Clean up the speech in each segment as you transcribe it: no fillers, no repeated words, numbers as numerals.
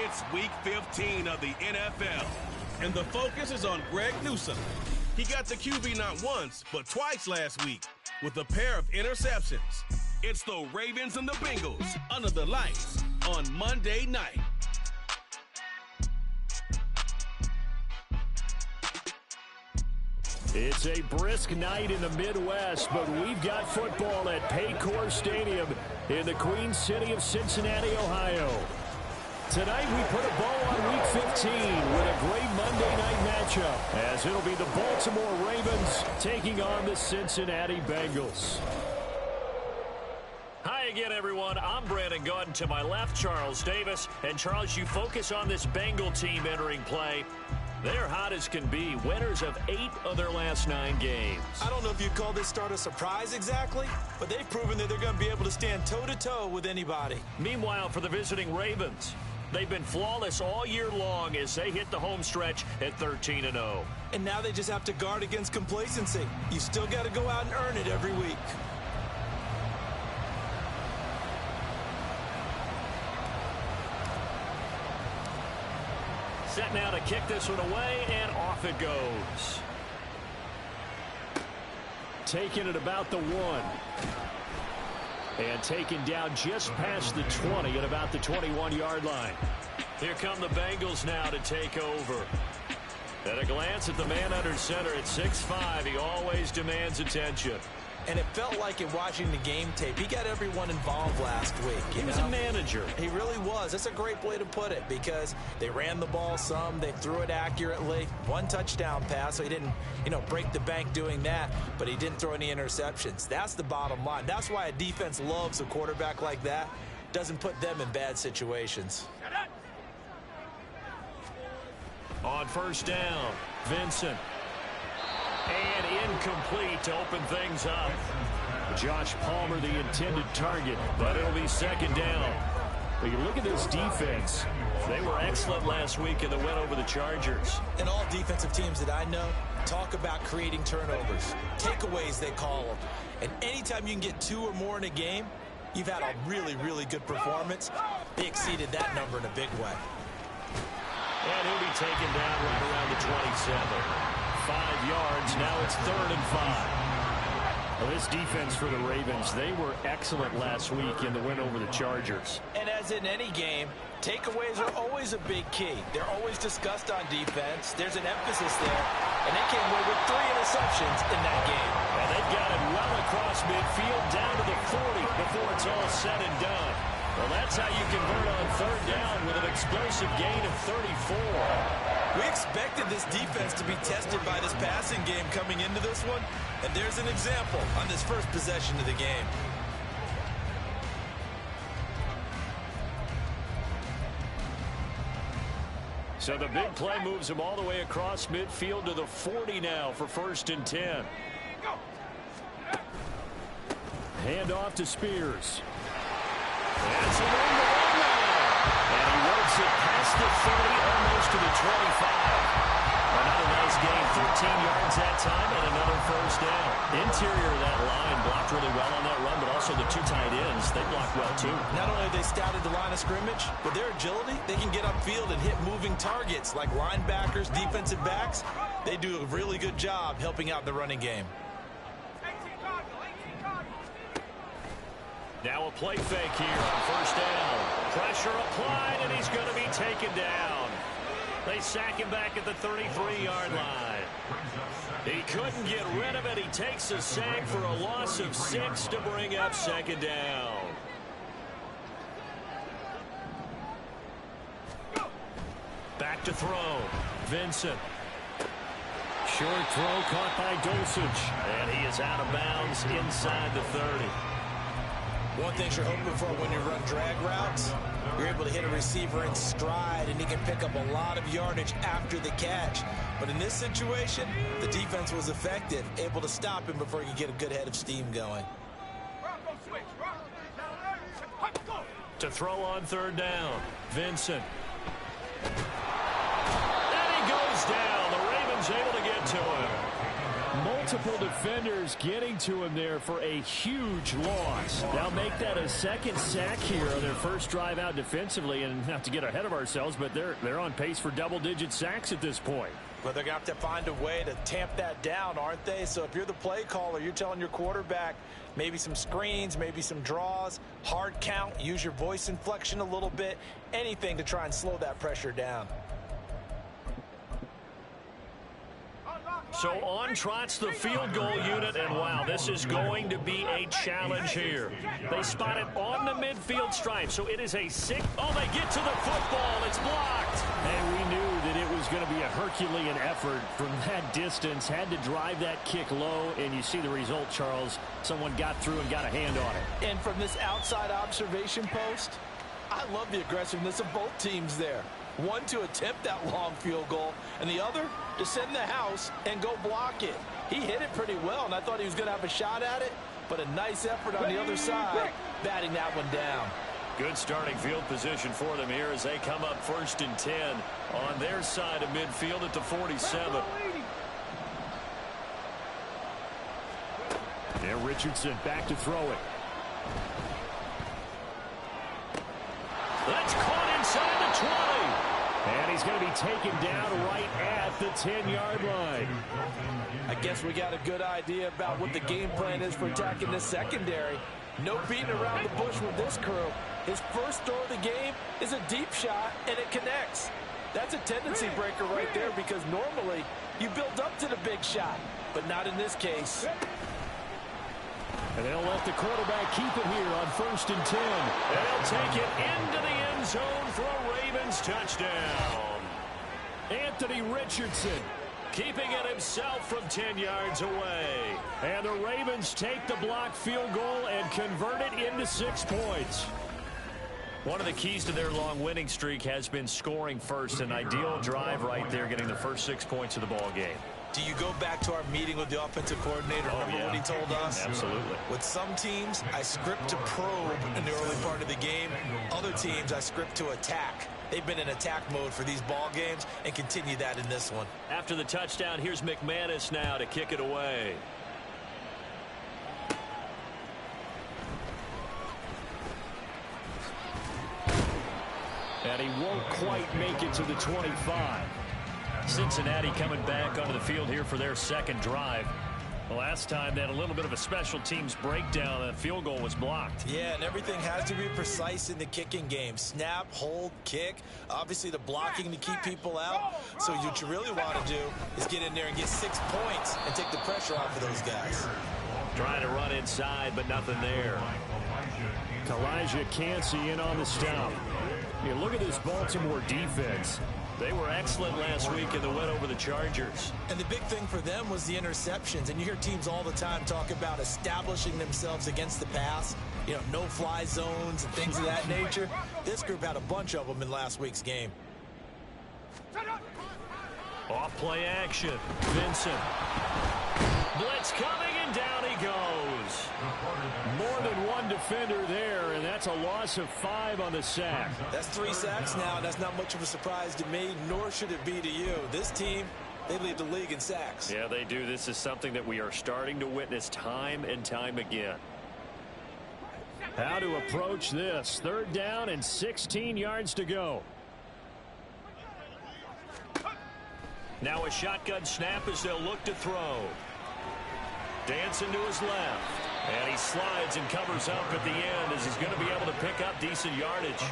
It's Week 15 of the NFL, and the focus is on Greg Newsome. He got the QB not once, but twice last week with a pair of interceptions. It's the Ravens and the Bengals under the lights on Monday night. It's a brisk night in the Midwest, but we've got football at Paycor Stadium in the Queen City of Cincinnati, Ohio. Tonight we put a bow on Week 15 with a great Monday night matchup, as it'll be the Baltimore Ravens taking on the Cincinnati Bengals. Hi again, everyone. I'm Brandon Gordon. To my left, Charles Davis. And Charles, you focus on this Bengal team entering play. They're hot as can be, winners of 8 of their last 9 games. I don't know if you'd call this start a surprise exactly, but they've proven that they're going to be able to stand toe-to-toe with anybody. Meanwhile, for the visiting Ravens, they've been flawless all year long as they hit the home stretch at 13-0. And now they just have to guard against complacency. You still got to go out and earn it every week. Set now to kick this one away, and off it goes. Taking it about the 1. And taken down just past the 20 at about the 21-yard line. Here come the Bengals now to take over. At a glance at the man under center at 6'5", he always demands attention. And it felt like in watching the game tape, he got everyone involved last week. He was a manager. He really was. That's a great way to put it, because they ran the ball some, they threw it accurately. 1 touchdown pass, so he didn't, break the bank doing that, but he didn't throw any interceptions. That's the bottom line. That's why a defense loves a quarterback like that. Doesn't put them in bad situations. On first down, Vincent. And incomplete to open things up. Josh Palmer, the intended target, but it'll be second down. But you look at this defense. They were excellent last week in the win over the Chargers. And all defensive teams that I know talk about creating turnovers. Takeaways, they call them. And anytime you can get 2 or more in a game, you've had a really, really good performance. They exceeded that number in a big way. And he'll be taken down right around the 27. 5 yards. Now it's 3rd and 5. Well, this defense for the Ravens, they were excellent last week in the win over the Chargers. And as in any game, takeaways are always a big key. They're always discussed on defense. There's an emphasis there. And they came away with 3 interceptions in that game. And they've got it well across midfield down to the 40 before it's all said and done. Well, that's how you convert on 3rd down with an explosive gain of 34. We expected this defense to be tested by this passing game coming into this one, and there's an example on this first possession of the game. So the big play moves him all the way across midfield to the 40 now for 1st and 10. Hand off to Spears. That's a run to run now. And he works it past the 30, almost to the 25. Another nice gain, 13 yards that time, and another 1st down. Interior of that line blocked really well on that run, but also the 2 tight ends, they blocked well too. Not only have they scouted the line of scrimmage, with their agility, they can get upfield and hit moving targets like linebackers, defensive backs. They do a really good job helping out the running game. Now a play fake here on 1st down. Pressure applied, and he's going to be taken down. They sack him back at the 33-yard line. He couldn't get rid of it. He takes a sack for a loss of 6 to bring up 2nd down. Back to throw. Vincent. Short throw caught by Dulcich. And he is out of bounds inside the 30. One thing you're hoping for when you run drag routes, you're able to hit a receiver in stride, and he can pick up a lot of yardage after the catch. But in this situation, the defense was effective, able to stop him before he could get a good head of steam going. To throw on 3rd down, Vincent. And he goes down. The Ravens able to get to him. Multiple defenders getting to him there for a huge loss. They'll make that a second sack here on their first drive out defensively. And not to get ahead of ourselves, but they're on pace for double-digit sacks at this point. Well, they're going to have to find a way to tamp that down, aren't they? So if you're the play caller, you're telling your quarterback maybe some screens, maybe some draws, hard count, use your voice inflection a little bit, anything to try and slow that pressure down. So on trots the field goal unit, and wow, this is going to be a challenge here. They spot it on the midfield stripe, so it is a six. Oh, they get to the football. It's blocked. And we knew that it was going to be a Herculean effort from that distance. Had to drive that kick low, and you see the result, Charles. Someone got through and got a hand on it. And from this outside observation post, I love the aggressiveness of both teams there. One to attempt that long field goal, and the other to send the house and go block it. He hit it pretty well, and I thought he was going to have a shot at it, but a nice effort on the other side, batting that one down. Good starting field position for them here as they come up 1st and 10 on their side of midfield at the 47. There, Richardson back to throw it. That's caught inside the 20. And he's going to be taken down right at the 10-yard line. I guess we got a good idea about what the game plan is for attacking this secondary. No beating around the bush with this crew. His first throw of the game is a deep shot, and it connects. That's a tendency breaker right there because normally you build up to the big shot, but not in this case. And they'll let the quarterback keep it here on 1st and 10. And they'll take it into the end zone for a Ravens touchdown. Anthony Richardson keeping it himself from 10 yards away. And the Ravens take the blocked field goal and convert it into 6 points. One of the keys to their long winning streak has been scoring first. An ideal drive right there, getting the first 6 points of the ball game. Do you go back to our meeting with the offensive coordinator? Remember what he told us? Absolutely. With some teams, I script to probe in the early part of the game. Other teams, I script to attack. They've been in attack mode for these ball games and continue that in this one. After the touchdown, here's McManus now to kick it away. And he won't quite make it to the 25. Cincinnati coming back onto the field here for their second drive. The last time they had a little bit of a special teams breakdown. The field goal was blocked. Yeah, and everything has to be precise in the kicking game. Snap, hold, kick. Obviously the blocking to keep people out. So what you really want to do is get in there and get 6 points and take the pressure off of those guys. Trying to run inside, but nothing there. Kalijah Cansey in on the stop. Yeah, look at this Baltimore defense. They were excellent last week in the win over the Chargers. And the big thing for them was the interceptions. And you hear teams all the time talk about establishing themselves against the pass. You know, no-fly zones and things of that nature. This group had a bunch of them in last week's game. Off play action. Vincent. Blitz coming, and down he goes. More than one defender there, and that's a loss of 5 on the sack. That's 3 sacks now, and that's not much of a surprise to me, nor should it be to you. This team, they lead the league in sacks. Yeah, they do. This is something that we are starting to witness time and time again. How to approach this. 3rd down and 16 yards to go. Now a shotgun snap as they'll look to throw. Dancing to his left. And he slides and covers up at the end as he's going to be able to pick up decent yardage.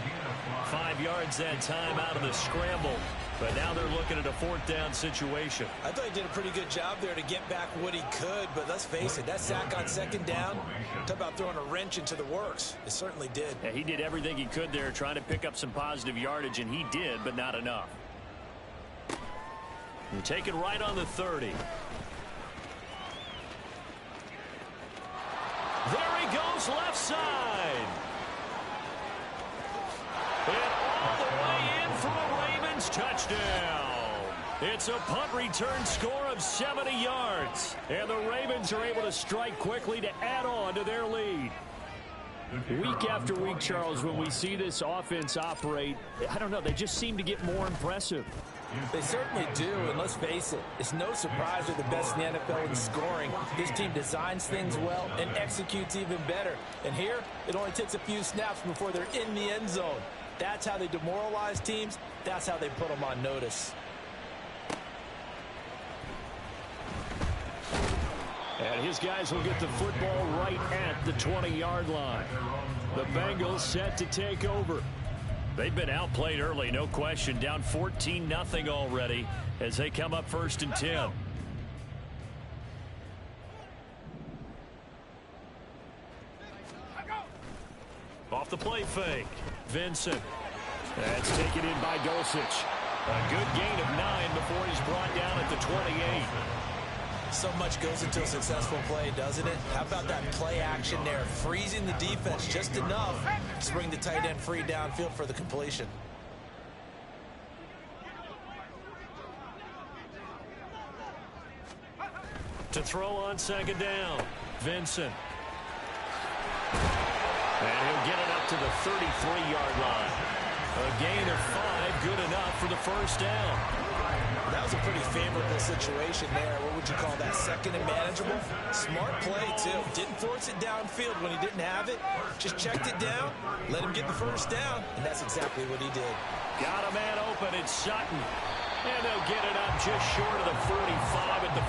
5 yards that time out of the scramble. But now they're looking at a 4th down situation. I thought he did a pretty good job there to get back what he could. But let's face it, that sack on 2nd down, talk about throwing a wrench into the works. It certainly did. Yeah, he did everything he could there trying to pick up some positive yardage, and he did, but not enough. And taken right on the 30. There he goes, left side. And all the way in for a Ravens touchdown. It's a punt return score of 70 yards. And the Ravens are able to strike quickly to add on to their lead. Week after week, Charles, when we see this offense operate, I don't know, they just seem to get more impressive. They certainly do, and let's face it, it's no surprise they're the best in the NFL in scoring. This team designs things well and executes even better. And here, it only takes a few snaps before they're in the end zone. That's how they demoralize teams. That's how they put them on notice. And his guys will get the football right at the 20-yard line. The Bengals set to take over. They've been outplayed early, no question. Down 14-0 already as they come up 1st and 10. Off the play fake. Vincent. That's taken in by Dulcich. A good gain of 9 before he's brought down at the 28. So much goes into a successful play, doesn't it? How about that play action there? Freezing the defense just enough to bring the tight end free downfield for the completion. To throw on 2nd down. Vincent. And he'll get it up to the 33-yard line. A gain of 5, good enough for the 1st down. That was a pretty favorable situation there. What would you call that? 2nd and manageable? Smart play, too. Didn't force it downfield when he didn't have it. Just checked it down, let him get the 1st down, and that's exactly what he did. Got a man open. It's Sutton. And they'll get it up just short of the 45 at the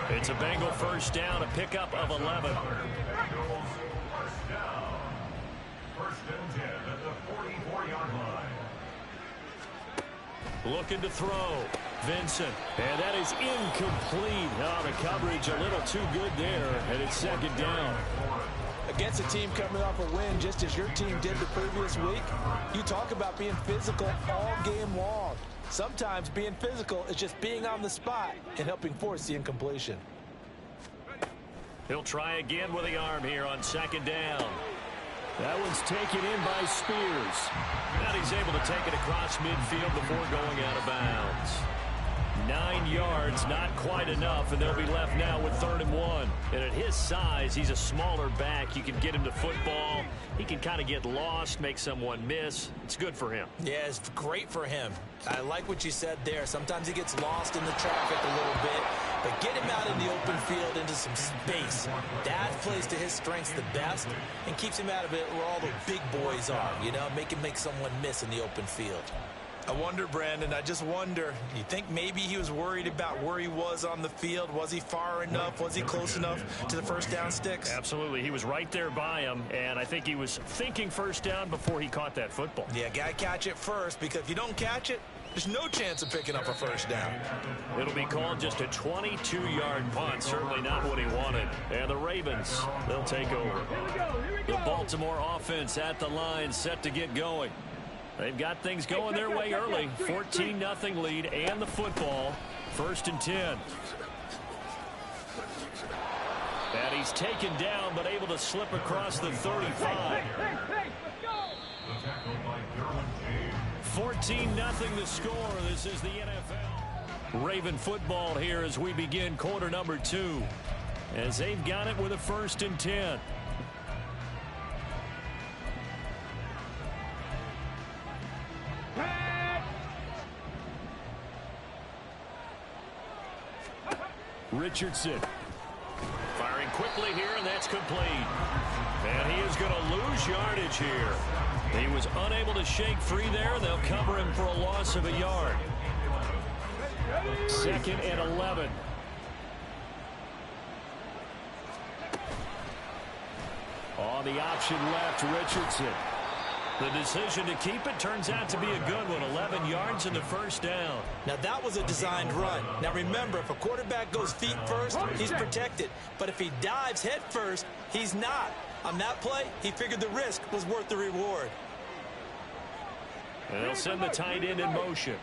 44. It's a Bengal 1st down, a pickup of 11. Looking to throw. Vincent. And that is incomplete. Oh, the coverage a little too good there, and it's 2nd down. Against a team coming off a win just as your team did the previous week, you talk about being physical all game long. Sometimes being physical is just being on the spot and helping force the incompletion. He'll try again with the arm here on 2nd down. That one's taken in by Spears. And he's able to take it across midfield before going out of bounds. 9 yards, not quite enough, and they'll be left now with 3rd and 1. And at his size, he's a smaller back. You can get him to football. He can kind of get lost, make someone miss. It's good for him. Yeah, it's great for him. I like what you said there. Sometimes he gets lost in the traffic a little bit, but get him out in the open field into some space. That plays to his strengths the best and keeps him out of it where all the big boys are, you know, make him make someone miss in the open field. I wonder, Brandon, I just wonder, you think maybe he was worried about where he was on the field? Was he far enough? Was he close enough to the 1st down sticks? Absolutely. He was right there by him, and I think he was thinking 1st down before he caught that football. Yeah, gotta catch it first, because if you don't catch it, there's no chance of picking up a 1st down. It'll be called just a 22-yard punt, certainly not what he wanted. And the Ravens, they'll take over. The Baltimore offense at the line, set to get going. They've got things going their way early. 14-0 lead and the football. 1st and 10. And he's taken down, but able to slip across the 35. 14-0 the score. This is the NFL. Raven football here as we begin quarter number 2. As they've got it with a 1st and 10. Richardson. Firing quickly here, and that's complete. And he is going to lose yardage here. He was unable to shake free there. They'll cover him for a loss of a yard. 2nd and 11. On the option left, Richardson. The decision to keep it turns out to be a good one. 11 yards and the 1st down. Now, that was a designed run. Now, remember, if a quarterback goes feet first, he's protected. But if he dives head first, he's not. On that play, he figured the risk was worth the reward. And they'll send the tight end in motion.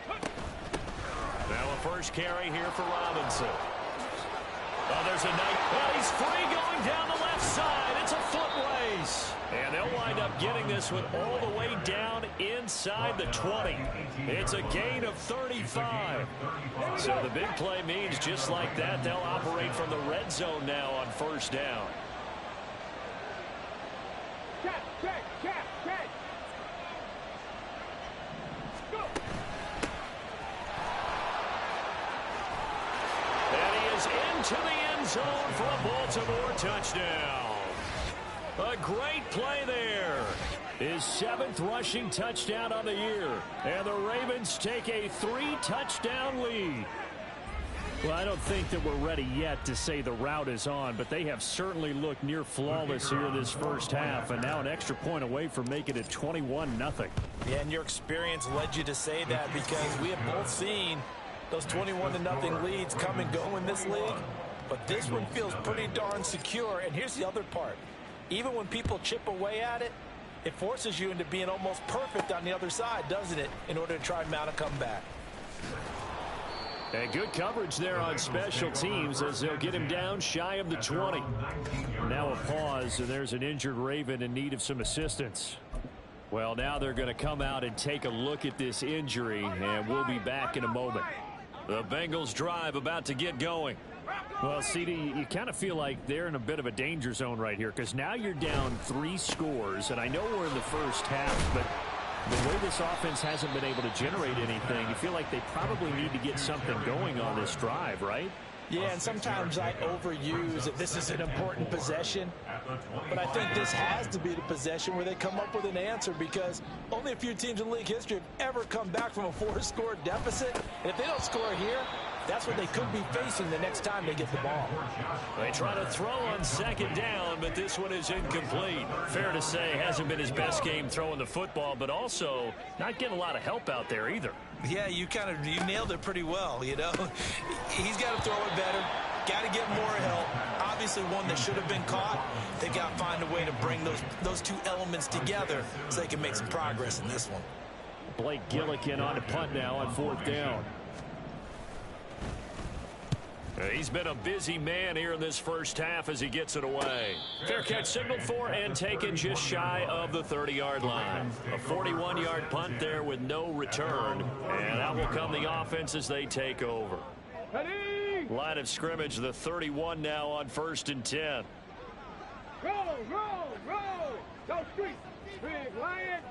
Now a 1st carry here for Robinson. Oh, there's a nice. Well, he's free going down the left side. It's a foot race. And they'll wind up getting this one all the way down inside the 20. It's a gain of 35. So the big play means just like that, they'll operate from the red zone now on first down. And he is into the end zone for a Baltimore touchdown. A great play there. His 7th rushing touchdown on the year. And the Ravens take a 3-touchdown lead. Well, I don't think that we're ready yet to say the route is on, but they have certainly looked near flawless here this first half, and now an extra point away from making it 21-0. Yeah, and your experience led you to say that because we have both seen those 21-0 leads come and go in this league. But this one feels pretty darn secure, and here's the other part. Even when people chip away at it, it forces you into being almost perfect on the other side, doesn't it, in order to try and mount a comeback. And good coverage there on special teams as they'll get him down shy of the 20. Now a pause, and there's an injured Raven in need of some assistance. Well, now they're going to come out and take a look at this injury, and we'll be back in a moment. The Bengals drive about to get going. Well, CD, you kind of feel like they're in a bit of a danger zone right here because now you're down 3 scores, and I know we're in the first half, but the way this offense hasn't been able to generate anything, you feel like they probably need to get something going on this drive, right? Yeah, and sometimes I overuse that this is an important possession, but I think this has to be the possession where they come up with an answer because only a few teams in league history have ever come back from a 4-score deficit, and if they don't score here, that's what they could be facing the next time they get the ball. They try to throw on second down, but this one is incomplete. Fair to say, hasn't been his best game throwing the football, but also not getting a lot of help out there either. Yeah, you nailed it pretty well, you know. He's got to throw it better, got to get more help. Obviously one that should have been caught. They got to find a way to bring those two elements together so they can make some progress in this one. Blake Gillikin on to punt now on 4th down. He's been a busy man here in this first half as he gets it away. Fair catch signaled for and taken just shy of the 30-yard line. A 41-yard punt there with no return. And out will come the offense as they take over. Ready? Line of scrimmage, the 31 now on 1st and 10. Roll, roll, roll. Go street. Big Lion.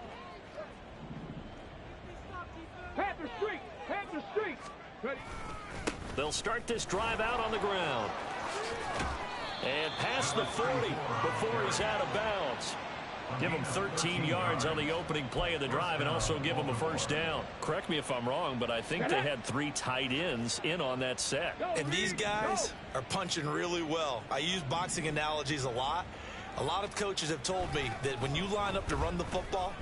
Panther street. Panther street. Ready. They'll start this drive out on the ground. And past the 40 before he's out of bounds. Give him 13 yards on the opening play of the drive and also give him a first down. Correct me if I'm wrong, but I think they had 3 tight ends in on that set. And these guys are punching really well. I use boxing analogies a lot. A lot of coaches have told me that when you line up to run the football,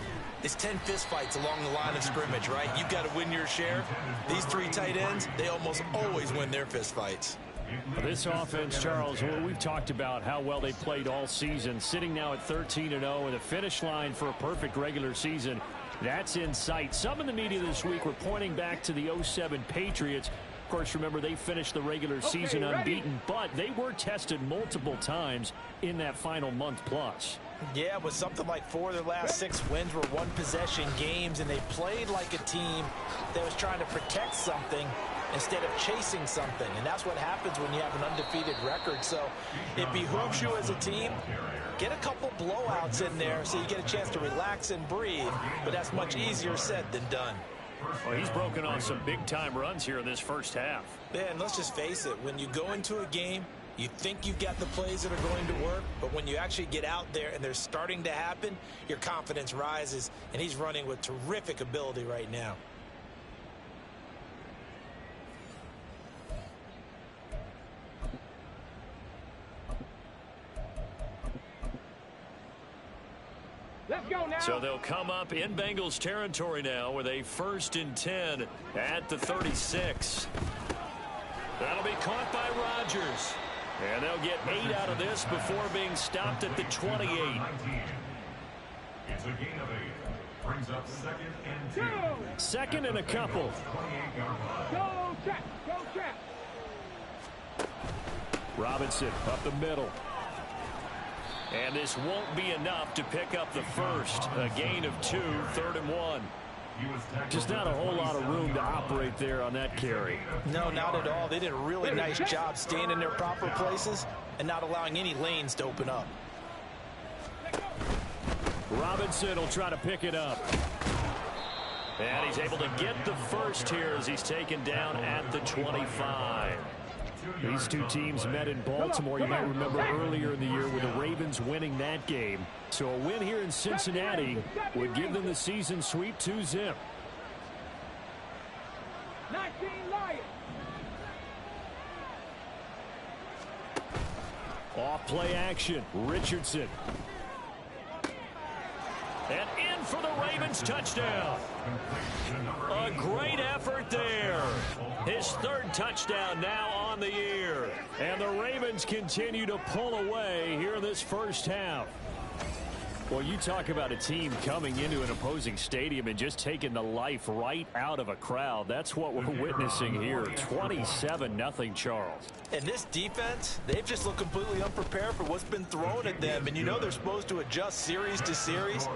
it's 10 fistfights along the line of scrimmage, right? You've got to win your share. These 3 tight ends, they almost always win their fistfights. This offense, Charles, we've talked about how well they played all season, sitting now at 13-0 and a finish line for a perfect regular season. That's in sight. Some in the media this week were pointing back to the 07 Patriots. Of course, remember, they finished the regular season unbeaten, but they were tested multiple times in that final month plus. Yeah, with something like 4 of their last 6 wins were one-possession games, and they played like a team that was trying to protect something instead of chasing something. And that's what happens when you have an undefeated record. So it behooves you as a team, get a couple blowouts in there so you get a chance to relax and breathe. But that's much easier said than done. Well, he's broken on some big-time runs here in this first half. Yeah, and let's just face it, when you go into a game, you think you've got the plays that are going to work, but when you actually get out there and they're starting to happen, your confidence rises, and he's running with terrific ability right now. Let's go now. So they'll come up in Bengals territory now with a 1st and 10 at the 36. That'll be caught by Rodgers. And they'll get 8 out of this before being stopped at the 28. It's a gain of 8. Brings up 2nd and 10. 2nd and a couple. Go check. Go check. And this won't be enough to pick up the first. A gain of 2, 3rd and 1. Just not a whole lot of room to operate there on that carry. No, not at all. They did a really nice job staying in their proper places and not allowing any lanes to open up. Robinson will try to pick it up. And he's able to get the first here as he's taken down at the 25. These two teams met in Baltimore. You might remember earlier in the year with the Ravens winning that game. So a win here in Cincinnati would give them the season sweep 2-zip. 19 Lions. Off play action. Richardson. And in for the Ravens touchdown. A great effort there. His 3rd touchdown now on the year. And the Ravens continue to pull away here in this first half. Well, you talk about a team coming into an opposing stadium and just taking the life right out of a crowd. That's what we're witnessing here. 27-0 Charles. And this defense, they've just looked completely unprepared for what's been thrown at them. And you know they're supposed to adjust series to series.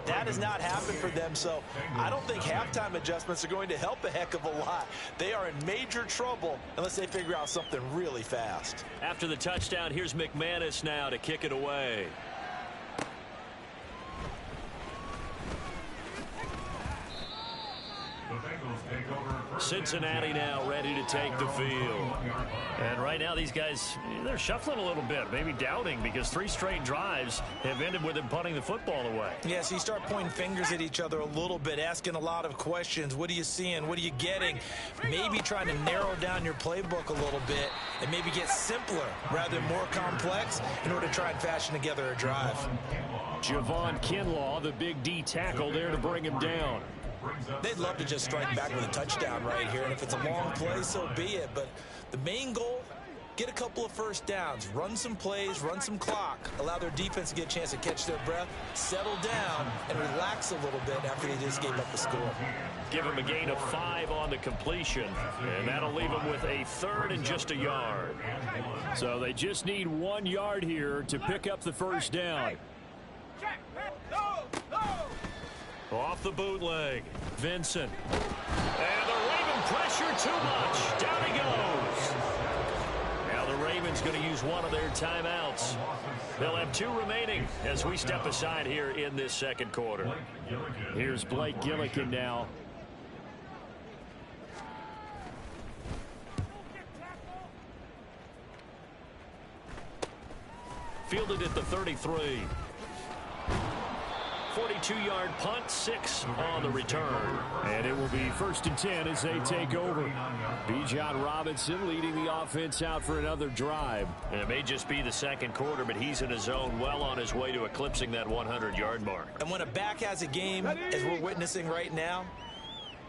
That has not happened for them. So I don't think halftime adjustments are going to help a heck of a lot. They are in major trouble unless they figure out something really fast. After the touchdown, here's McManus now to kick it away. Cincinnati now ready to take the field. And right now these guys, they're shuffling a little bit, maybe doubting, because 3 straight drives have ended with them punting the football away. Yeah, so you start pointing fingers at each other a little bit, asking a lot of questions. What are you seeing? What are you getting? Maybe trying to narrow down your playbook a little bit and maybe get simpler rather than more complex in order to try and fashion together a drive. Javon Kinlaw, the big D tackle there to bring him down. They'd love to just strike back with a touchdown right here, and if it's a long play, so be it. But the main goal, get a couple of first downs, run some plays, run some clock, allow their defense to get a chance to catch their breath, settle down, and relax a little bit after they just gave up the score. Give them a gain of 5 on the completion, and that'll leave them with a 3rd and just a yard. So they just need 1 yard here to pick up the first down. Off the bootleg, Vincent. And the Raven pressure too much. Down he goes. Now the Ravens going to use one of their timeouts. They'll have 2 remaining as we step aside here in this second quarter. Here's Blake Gillikin now. Fielded at the 33. 42-yard punt, 6 on the return. And it will be 1st and 10 as they take over. Bijan Robinson leading the offense out for another drive. And it may just be the second quarter, but he's in his zone, well on his way to eclipsing that 100-yard mark. And when a back has a game, as we're witnessing right now,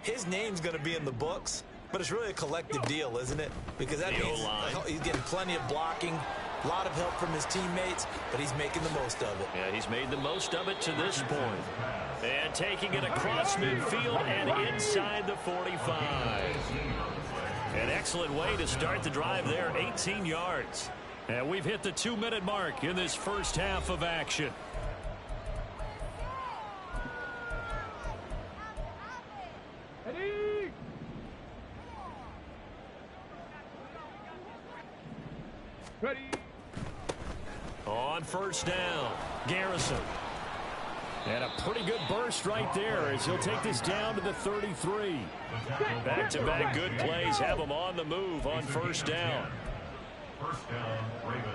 his name's going to be in the books, but it's really a collective deal, isn't it? Because that means he's getting plenty of blocking, a lot of help from his teammates, but he's making the most of it. Yeah, he's made the most of it to this point. And taking it across midfield and inside the 45. An excellent way to start the drive there, 18 yards. And we've hit the 2-minute mark in this first half of action. Ready? Ready? On first down, Garrison. And a pretty good burst right there as he'll take this down to the 33. Back-to-back good plays have him on the move on first down. First down, Ravens.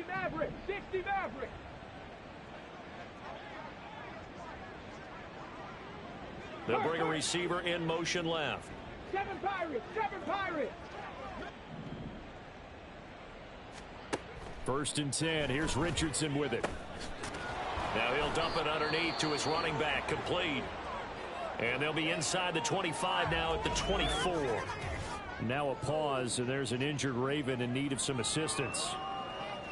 Maverick! 60 Maverick! They'll bring a receiver in motion left. 7 Pirates! 7 Pirates! 1st and 10. Here's Richardson with it. Now he'll dump it underneath to his running back. Complete. And they'll be inside the 25 now at the 24. Now a pause, and there's an injured Raven in need of some assistance.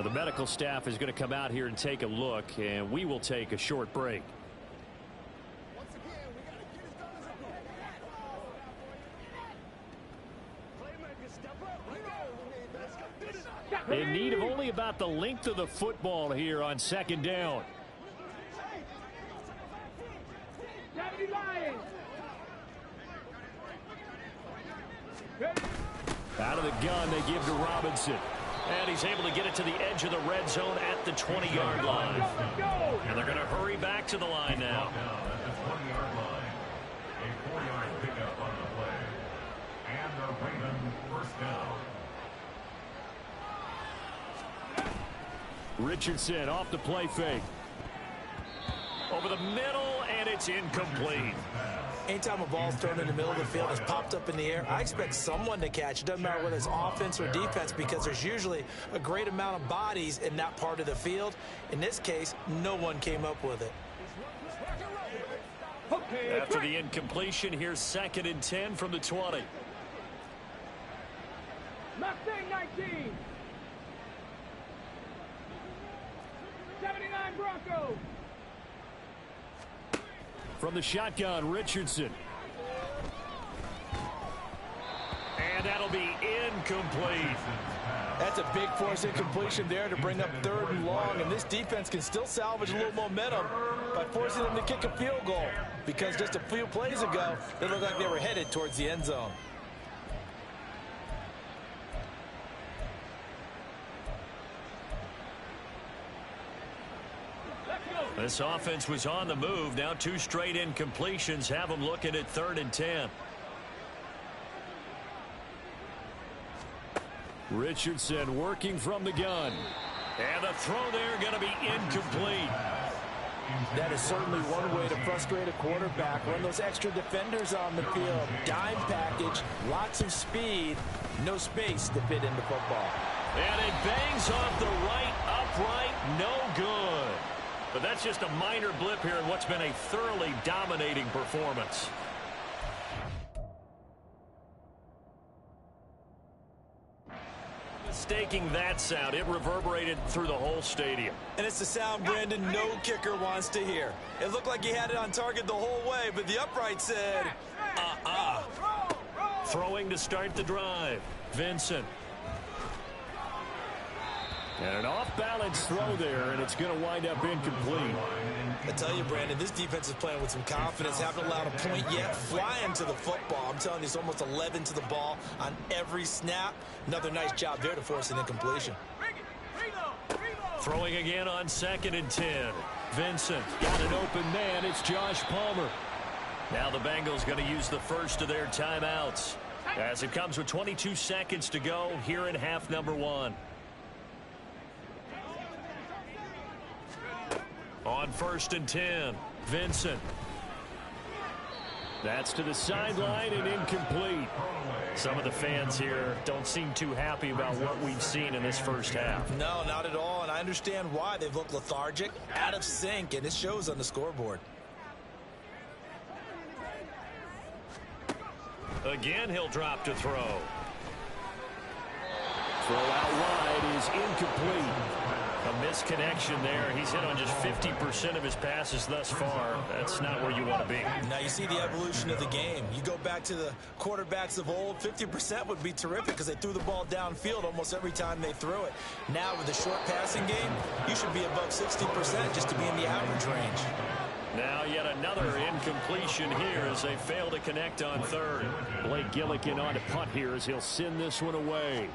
The medical staff is going to come out here and take a look, and we will take a short break. In need of only about the length of the football here on second down. Out of the gun, they give to Robinson. And he's able to get it to the edge of the red zone at the 20-yard line. And they're going to hurry back to the line now. At the 20-yard line. A 4-yard pickup on the play. And the Ravens first down. Richardson off the play fake. Over the middle, and it's incomplete. Anytime a ball's thrown in the middle of the field, it's popped up in the air, I expect someone to catch. It doesn't matter whether it's offense or defense, because there's usually a great amount of bodies in that part of the field. In this case, no one came up with it. After the incompletion, here's 2nd and 10 from the 20. Mustang 19. 79 Broncos. From the shotgun, Richardson. And that'll be incomplete. That's a big force incompletion there to bring up 3rd and long, and this defense can still salvage a little momentum by forcing them to kick a field goal, because just a few plays ago, they looked like they were headed towards the end zone. This offense was on the move. Now 2 straight incompletions have them looking at 3rd and 10. Richardson working from the gun. And the throw there going to be incomplete. That is certainly one way to frustrate a quarterback. Run those extra defenders on the field. Dime package, lots of speed, no space to fit into football. And it bangs off the right upright, no good. But that's just a minor blip here in what's been a thoroughly dominating performance. Mistaking that sound, it reverberated through the whole stadium. And it's the sound, Brandon, no kicker wants to hear. It looked like he had it on target the whole way, but the upright said, Throwing to start the drive, Vincent. And an off-balance throw there, and it's going to wind up incomplete. I tell you, Brandon, this defense is playing with some confidence. Haven't allowed a point yet. Flying to the football. I'm telling you, it's almost 11 to the ball on every snap. Another nice job there to force an incompletion. Throwing again on 2nd and 10. Vincent. Got an open man. It's Josh Palmer. Now the Bengals going to use the first of their timeouts, as it comes with 22 seconds to go here in half number 1. On 1st and 10, Vincent. That's to the sideline and incomplete. Some of the fans here don't seem too happy about what we've seen in this first half. No, not at all, and I understand why. They've looked lethargic, out of sync, and it shows on the scoreboard. Again, he'll drop to throw. Throw out wide is incomplete. A misconnection there. He's hit on just 50% of his passes thus far. That's not where you want to be. Now you see the evolution of the game. You go back to the quarterbacks of old, 50% would be terrific because they threw the ball downfield almost every time they threw it. Now with the short passing game, you should be above 60% just to be in the average range. Now yet another incompletion here as they fail to connect on 3rd. Blake Gillikin on a punt here as he'll send this one away.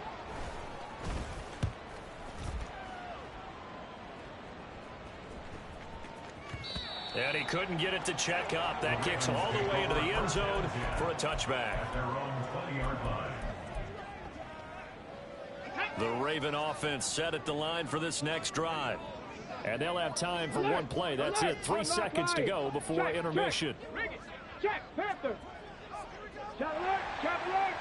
And he couldn't get it to check up. That kicks all the way into the end zone for a touchback. At their own 20-yard line. The Raven offense set at the line for this next drive. And they'll have time for one play. That's it. 3 seconds to go before intermission. Check, Panther. Shot alert, shot alert.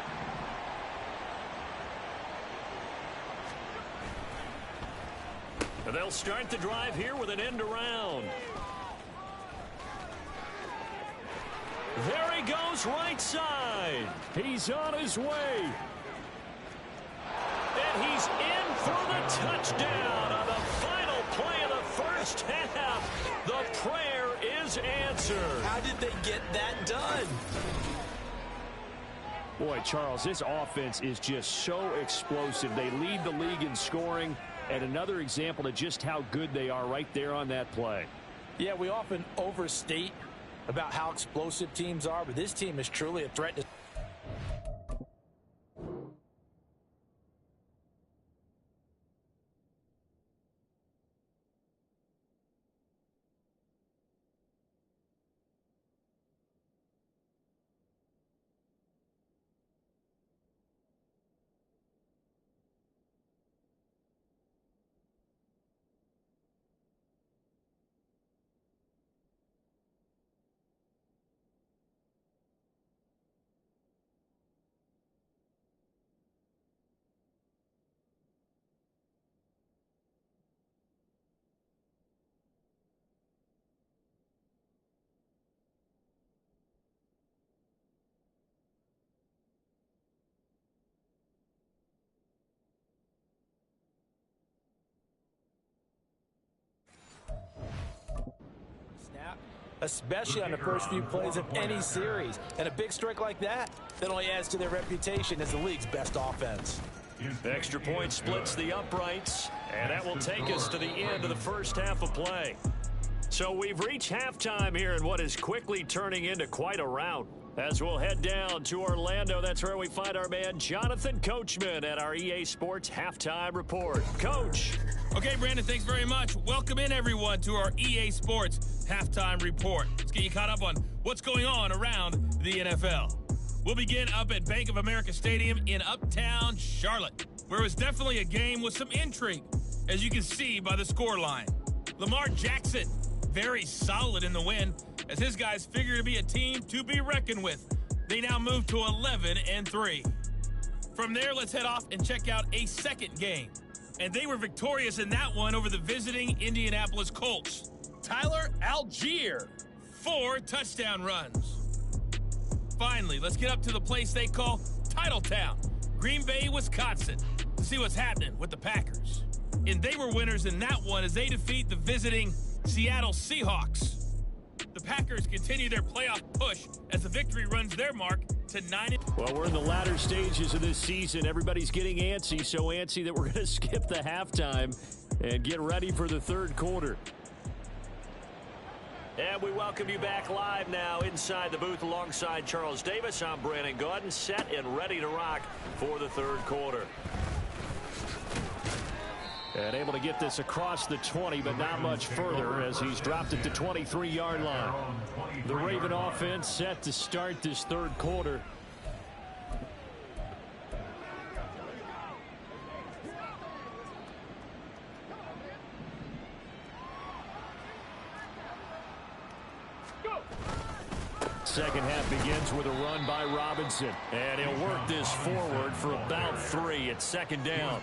And they'll start the drive here with an end around. There he goes, right side. He's on his way. And he's in for the touchdown on the final play of the first half. The prayer is answered. How did they get that done? Boy, Charles, this offense is just so explosive. They lead the league in scoring, and another example of just how good they are right there on that play. Yeah, we often overstate about how explosive teams are, but this team is truly a threat to... especially on the first few plays of any series. And a big strike like that only adds to their reputation as the league's best offense. Extra point splits the uprights, and that will take us to the end of the first half of play. So we've reached halftime here in what is quickly turning into quite a rout. As we'll head down to Orlando, that's where we find our man Jonathan Coachman at our EA Sports Halftime Report. Coach. Okay, Brandon, thanks very much. Welcome in, everyone, to our EA Sports Halftime Report. Let's get you caught up on what's going on around the NFL. We'll begin up at Bank of America Stadium in Uptown Charlotte, where it was definitely a game with some intrigue, as you can see by the scoreline. Lamar Jackson, very solid in the win, as his guys figure to be a team to be reckoned with. They now move to 11-3. From there, let's head off and check out a second game. And they were victorious in that one over the visiting Indianapolis Colts. Tyler Algier, 4 touchdown runs. Finally, let's get up to the place they call Titletown, Green Bay, Wisconsin, to see what's happening with the Packers. And they were winners in that one as they defeat the visiting Seattle Seahawks. The Packers continue their playoff push as the victory runs their mark to 9. Well, we're in the latter stages of this season. Everybody's getting antsy, so antsy that we're going to skip the halftime and get ready for the third quarter. And we welcome you back live now inside the booth alongside Charles Davis. I'm Brandon Gaudin, set and ready to rock for the third quarter. And able to get this across the 20, but not much further as he's dropped it to 23-yard line. The Raven offense set to start this third quarter. Second half begins with a run by Robinson. And he'll work this forward for about 3. It's second down.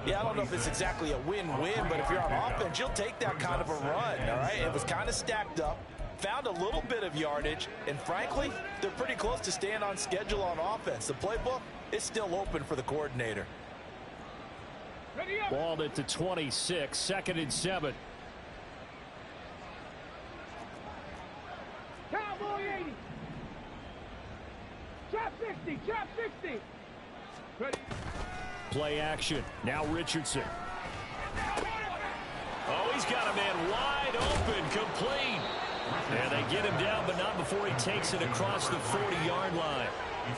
Yeah, I don't know if it's exactly a win-win, but if you're on offense, you'll take that kind of a run, all right? It was kind of stacked up, found a little bit of yardage, and frankly, they're pretty close to staying on schedule on offense. The playbook is still open for the coordinator. Balled it to 26, 2nd and 7. Cowboy 80. Trap 60. Trap 60. Ready. Play action. Now Richardson. Oh, he's got a man wide open, complete. And they get him down, but not before he takes it across the 40-yard line.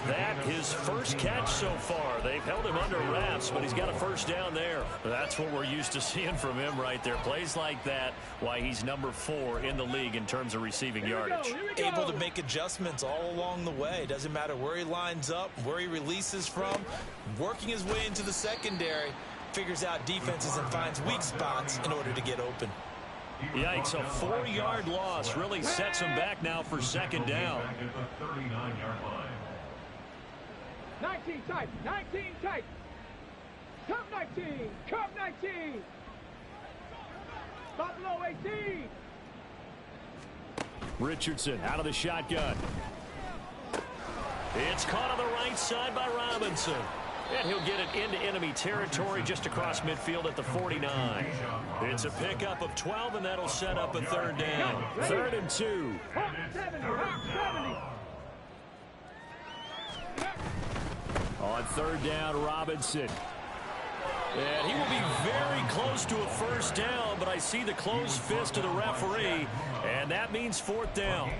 That his first catch so far. They've held him under wraps, but he's got a first down there. That's what we're used to seeing from him right there. Plays like that, why he's number 4 in the league in terms of receiving yardage. Able to make adjustments all along the way. Doesn't matter where he lines up, where he releases from. Working his way into the secondary. Figures out defenses and finds weak spots in order to get open. Yikes, a 4-yard loss really sets him back now for second down. 19 tight. 19 tight. Cup 19. Cup 19. Buffalo 18. Richardson out of the shotgun. It's caught on the right side by Robinson. And he'll get it into enemy territory just across midfield at the 49. It's a pickup of 12, and that'll set up a third down. 3rd and 2. Hawk 70. Hawk 70. On third down, Robinson. And he will be very close to a first down, but I see the closed fist of the referee, and that means fourth down.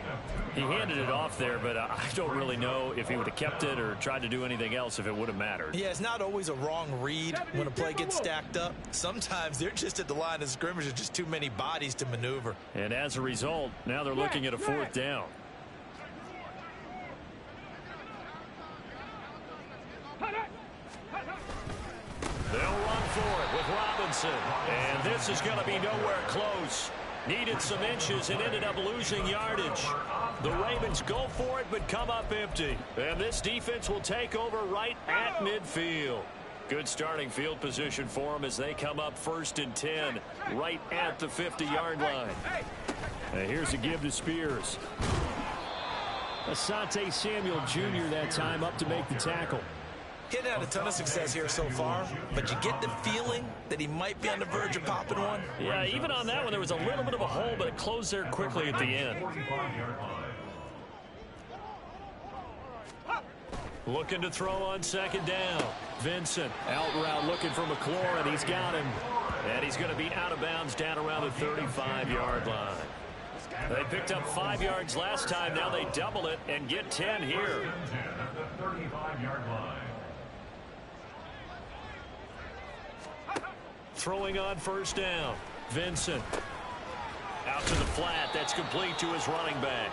He handed it off there, but I don't really know if he would have kept it or tried to do anything else if it would have mattered. Yeah, it's not always a wrong read when a play gets stacked up. Sometimes they're just at the line of scrimmage. There's just too many bodies to maneuver. And as a result, now they're looking at a fourth down. They'll run for it with Robinson. And this is going to be nowhere close. Needed some inches and ended up losing yardage. The Ravens go for it but come up empty. And this defense will take over right at midfield. Good starting field position for them as they come up 1st and 10 right at the 50-yard line. And here's a give to Spears. Asante Samuel Jr. that time up to make the tackle. Hitting had a ton of success here so far, but you get the feeling that he might be on the verge of popping one. Yeah, even on that one, there was a little bit of a hole, but it closed there quickly at the end. Looking to throw on 2nd down. Vincent Out route looking for McLaurin. He's got him. and he's going to be out of bounds down around the 35-yard line. They picked up 5 yards last time. Now they double it and get 10 here. At the 35-yard line. Throwing on 1st down. Vincent. Out to the flat. That's complete to his running back.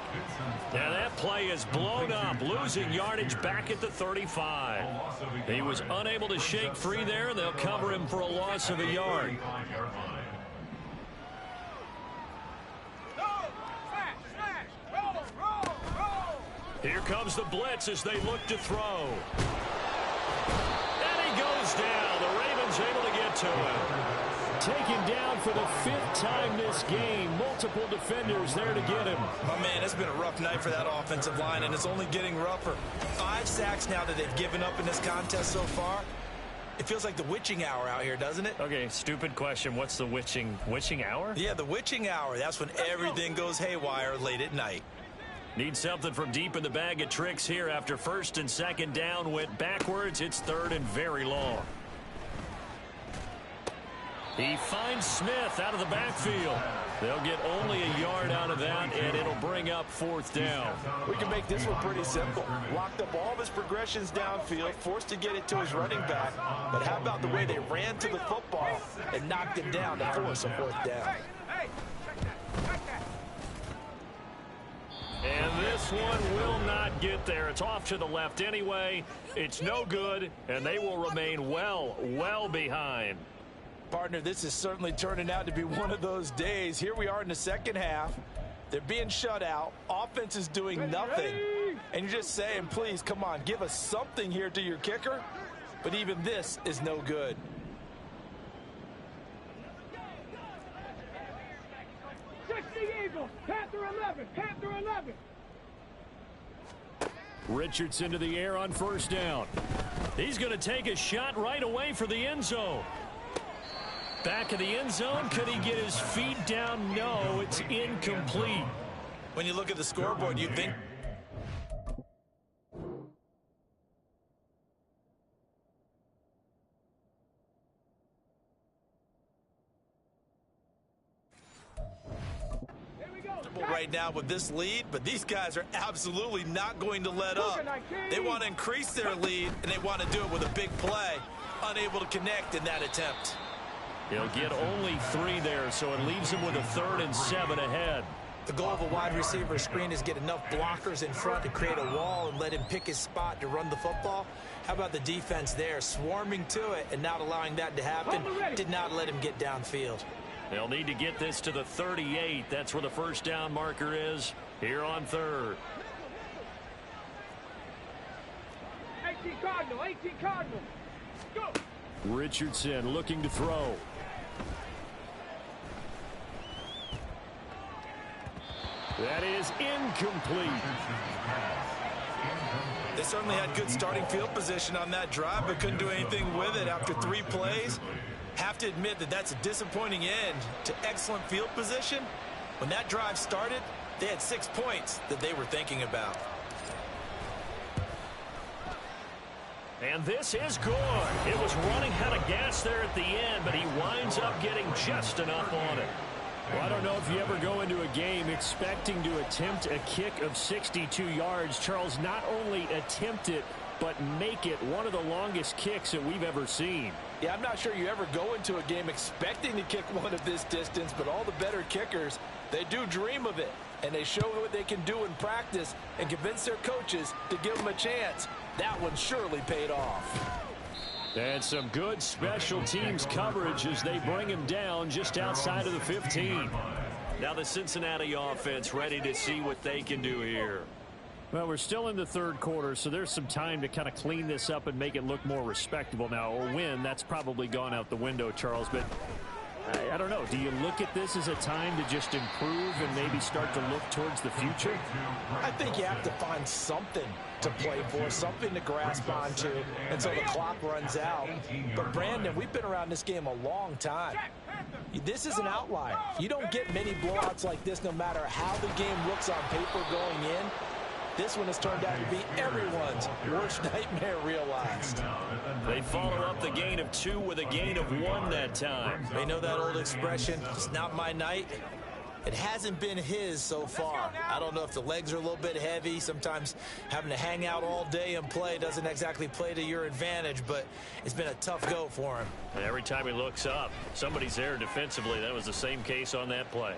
Now that play is blown up, losing yardage back at the 35. He was unable to shake free there. They'll cover him for a loss of a yard. Here comes the blitz as they look to throw. And he goes down. The Ravens able to get to him. Taken down for the 5th time this game. Multiple defenders there to get him. Oh, man, it's been a rough night for that offensive line, and it's only getting rougher. 5 sacks now that they've given up in this contest so far. It feels like the witching hour out here, doesn't it? Okay, stupid question. What's the witching hour? Yeah, the witching hour. That's when everything goes haywire late at night. Need something from deep in the bag of tricks here after 1st and 2nd down went backwards. It's 3rd and very long. He finds Smith out of the backfield. They'll get only a yard out of that, and it'll bring up 4th down. We can make this one pretty simple. Locked up all of his progressions downfield, forced to get it to his running back. But how about the way they ran to the football and knocked him down to force a 4th down? And this one will not get there. It's off to the left anyway. It's no good, and they will remain well behind. Partner, this is certainly turning out to be one of those days. Here we are in the 2nd half. They're being shut out. Offense is doing nothing. And you're just saying, please, come on, give us something here to your kicker. But even this is no good. Panther 11, Panther 11. Richardson to the air on 1st down. He's going to take a shot right away for the end zone. Back of the end zone. Could he get his feet down? No, it's incomplete. When you look at the scoreboard, you think right now with this lead, but these guys are absolutely not going to let up. They want to increase their lead, and they want to do it with a big play. Unable to connect in that attempt. He'll get only 3 there, so it leaves him with a 3rd and 7 ahead. The goal of a wide receiver screen is get enough blockers in front to create a wall and let him pick his spot to run the football. How about the defense there, swarming to it and not allowing that to happen? Did not let him get downfield. They'll need to get this to the 38. That's where the 1st down marker is here on 3rd. 18 Cardinal, 18 Cardinal. Go. Richardson looking to throw. That is incomplete. They certainly had good starting field position on that drive, but couldn't do anything with it after 3 plays. Have to admit that that's a disappointing end to excellent field position. When that drive started, they had 6 points that they were thinking about. And this is good. It was running out of gas there at the end, but he winds up getting just enough on it. Well, I don't know if you ever go into a game expecting to attempt a kick of 62 yards. Charles, not only attempt it, but make it one of the longest kicks that we've ever seen. Yeah, I'm not sure you ever go into a game expecting to kick one of this distance, but all the better kickers, they do dream of it. And they show what they can do in practice and convince their coaches to give them a chance. That one surely paid off. And some good special teams coverage as they bring him down just outside of the 15. Now the Cincinnati offense ready to see what they can do here. Well, we're still in the third quarter, so there's some time to kind of clean this up and make it look more respectable. Now, a win, that's probably gone out the window, Charles, but I don't know. Do you look at this as a time to just improve and maybe start to look towards the future? I think you have to find something to play for, something to grasp onto until the clock runs out. But, Brandon, we've been around this game a long time. This is an outlier. You don't get many blowouts like this no matter how the game looks on paper going in. This one has turned out to be everyone's worst nightmare realized. They follow up the gain of 2 with a gain of 1 that time. They know that old expression, it's not my night. It hasn't been his so far. I don't know if the legs are a little bit heavy. Sometimes having to hang out all day and play doesn't exactly play to your advantage, but it's been a tough go for him. And every time he looks up, somebody's there defensively. That was the same case on that play.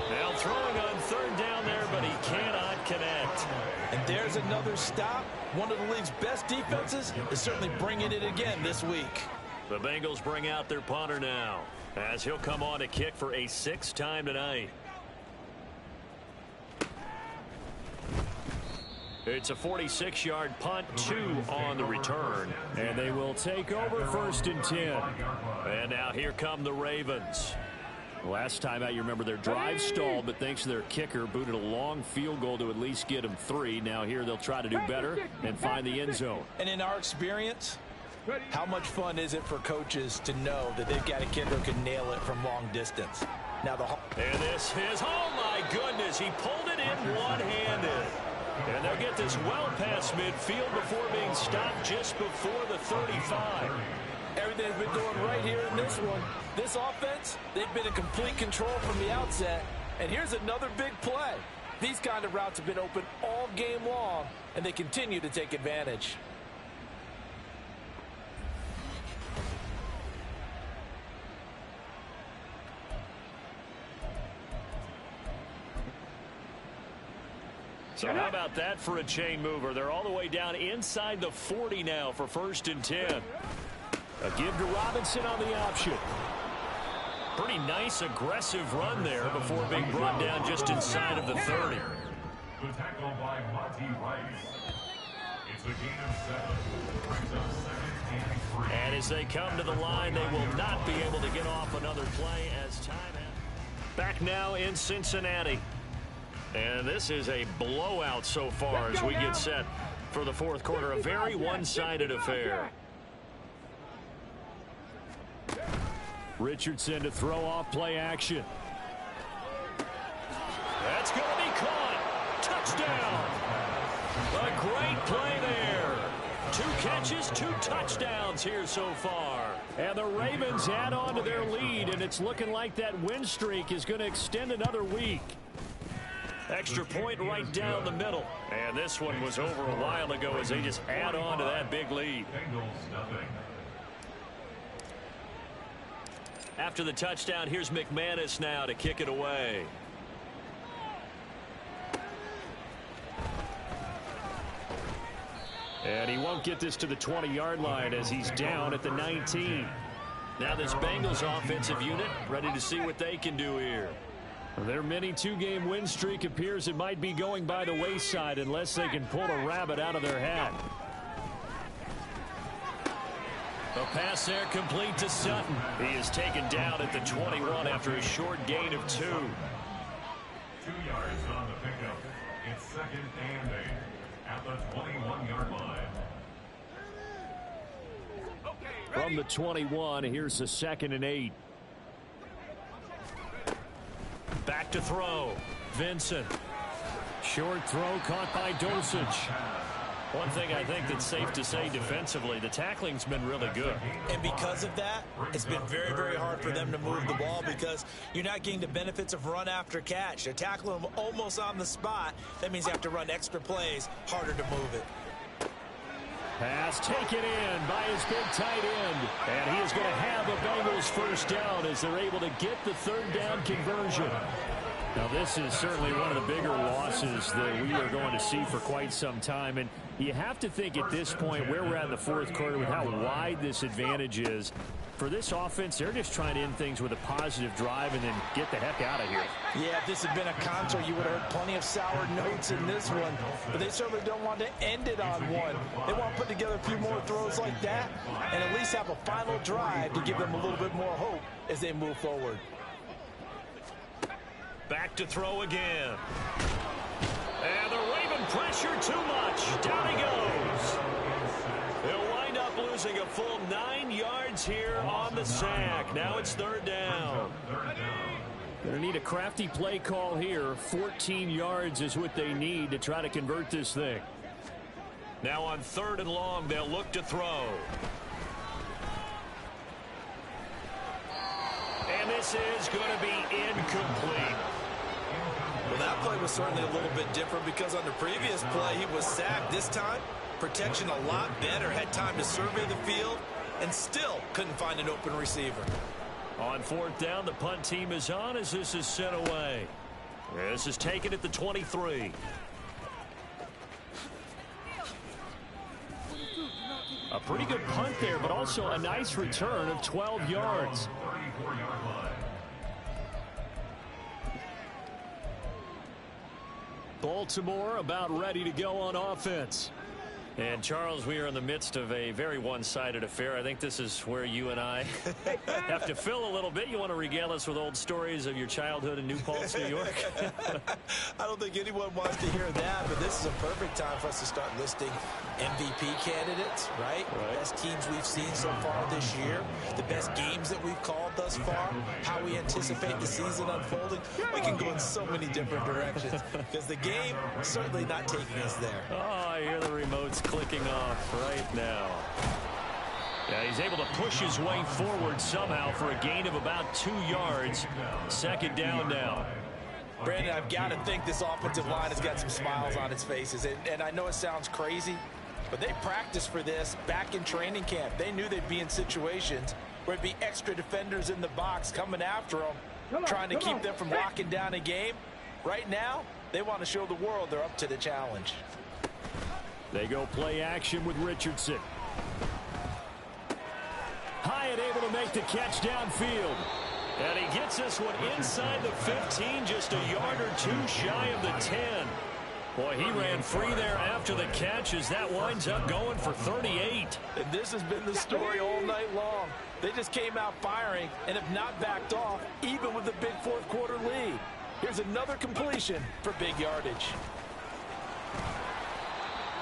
Now throwing on third down there, but he cannot connect. And there's another stop. One of the league's best defenses is certainly bringing it again this week. The Bengals bring out their punter now, as he'll come on to kick for a 6th time tonight. It's a 46-yard punt, 2 on the return. And they will take over 1st and 10. And now here come the Ravens. Last time out, you remember their drive stalled, but thanks to their kicker, booted a long field goal to at least get them 3. Now here they'll try to do better and find the end zone. And in our experience, how much fun is it for coaches to know that they've got a kicker who can nail it from long distance? Now and this is, oh my goodness, he pulled it in one-handed. And they'll get this well past midfield before being stopped just before the 35. Everything's been going right here in this one. This offense, they've been in complete control from the outset. And here's another big play. These kind of routes have been open all game long, and they continue to take advantage. So how about that for a chain mover? They're all the way down inside the 40 now for 1st and 10. A give to Robinson on the option. Pretty nice aggressive run there before being brought down just inside of the 30. The tackle by Monty Rice. It's a gain of 7. Brings up 2nd and 3. And as they come to the line, they will not be able to get off another play as time ends. Back now in Cincinnati. And this is a blowout so far as we get set for the 4th quarter. A very one-sided affair. Richardson to throw off play action. That's going to be caught. Touchdown. A great play there. 2 catches, 2 touchdowns here so far. And the Ravens add on to their lead, and it's looking like that win streak is going to extend another week. Extra point right down the middle. And this one was over a while ago as they just add on to that big lead. Bengals nothing. After the touchdown, here's McManus now to kick it away. And he won't get this to the 20-yard line as he's down at the 19. Now this Bengals offensive unit ready to see what they can do here. Their mini 2-game win streak appears it might be going by the wayside unless they can pull a rabbit out of their hat. A pass there complete to Sutton. He is taken down at the 21 after a short gain of 2. 2 yards on the pickup. It's 2nd and 8 at the 21-yard line. From the 21, here's the 2nd and 8. Back to throw. Vincent. Short throw caught by Dosich. One thing I think that's safe to say defensively, the tackling's been really good. And because of that, it's been very, very hard for them to move the ball because you're not getting the benefits of run after catch. They're tackling them almost on the spot. That means you have to run extra plays, harder to move it. Pass taken in by his big tight end. And he is going to have a Bengals first down as they're able to get the third down conversion. Now, this is certainly one of the bigger losses that we are going to see for quite some time. And you have to think at this point where we're at in the fourth quarter with how wide this advantage is. For this offense, they're just trying to end things with a positive drive and then get the heck out of here. Yeah, if this had been a concert, you would have heard plenty of sour notes in this one. But they certainly don't want to end it on one. They want to put together a few more throws like that and at least have a final drive to give them a little bit more hope as they move forward. Back to throw again. And the Raven pressure too much. Down he goes. They'll wind up losing a full 9 yards here on the sack. Now it's third down. Going to need a crafty play call here. 14 yards is what they need to try to convert this thing. Now on third and long, they'll look to throw. And this is going to be incomplete. Well, that play was certainly a little bit different because on the previous play, he was sacked. This time, protection a lot better. Had time to survey the field and still couldn't find an open receiver. On fourth down, the punt team is on as this is sent away. This is taken at the 23. A pretty good punt there, but also a nice return of 12 yards. Baltimore about ready to go on offense. And, Charles, we are in the midst of a very one-sided affair. I think this is where you and I have to fill a little bit. You want to regale us with old stories of your childhood in New Paltz, New York? I don't think anyone wants to hear that, but this is a perfect time for us to start listing MVP candidates, right? Best teams we've seen so far this year, the best games that we've called thus far, how we anticipate the season unfolding. We can go in so many different directions because the game certainly not taking us there. Oh, I hear the remotes clicking off right now. Yeah, he's able to push his way forward somehow for a gain of about 2 yards. Second down now. Brandon, I've got to think this offensive line has got some smiles on its faces. And I know it sounds crazy, but they practiced for this back in training camp. They knew they'd be in situations where it'd be extra defenders in the box coming after them, trying to keep them from locking down a game. Right now, they want to show the world they're up to the challenge. They go play action with Richardson. Hyatt able to make the catch downfield. And he gets this one inside the 15, just a yard or two shy of the 10. Boy, he ran free there after the catch as that winds up going for 38. And this has been the story all night long. They just came out firing and have not backed off, even with the big fourth quarter lead. Here's another completion for big yardage.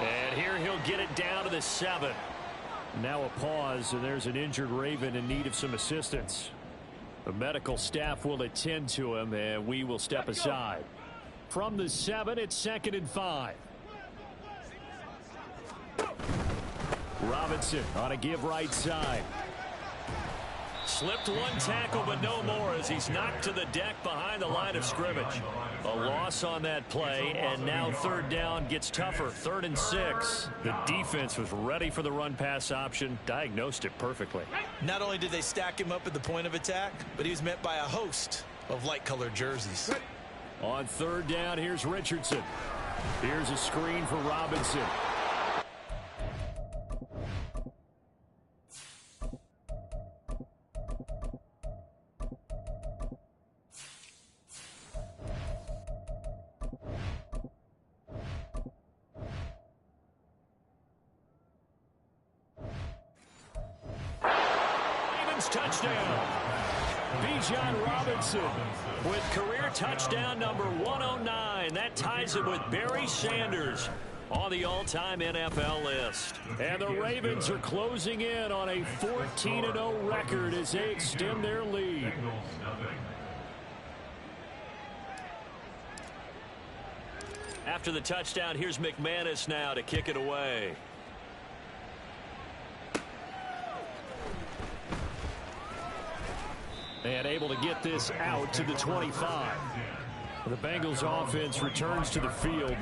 And here he'll get it down to the 7. Now a pause, and there's an injured Raven in need of some assistance. The medical staff will attend to him, and we will step aside. From the 7, it's 2nd and 5. Robinson on a give right side. Slipped one tackle, but no more as he's knocked to the deck behind the line of scrimmage. A loss on that play, and now third down gets tougher. 3rd and 6. The defense was ready for the run-pass option, diagnosed it perfectly. Not only did they stack him up at the point of attack, but he was met by a host of light-colored jerseys. On third down, here's Richardson. Here's a screen for Robinson. Touchdown. Bijan Robinson with career touchdown number 109. That ties him with Barry Sanders on the all-time NFL list. And the Ravens are closing in on a 14-0 record as they extend their lead. After the touchdown, here's McManus now to kick it away. And able to get this out to the 25. The Bengals offense returns to the field.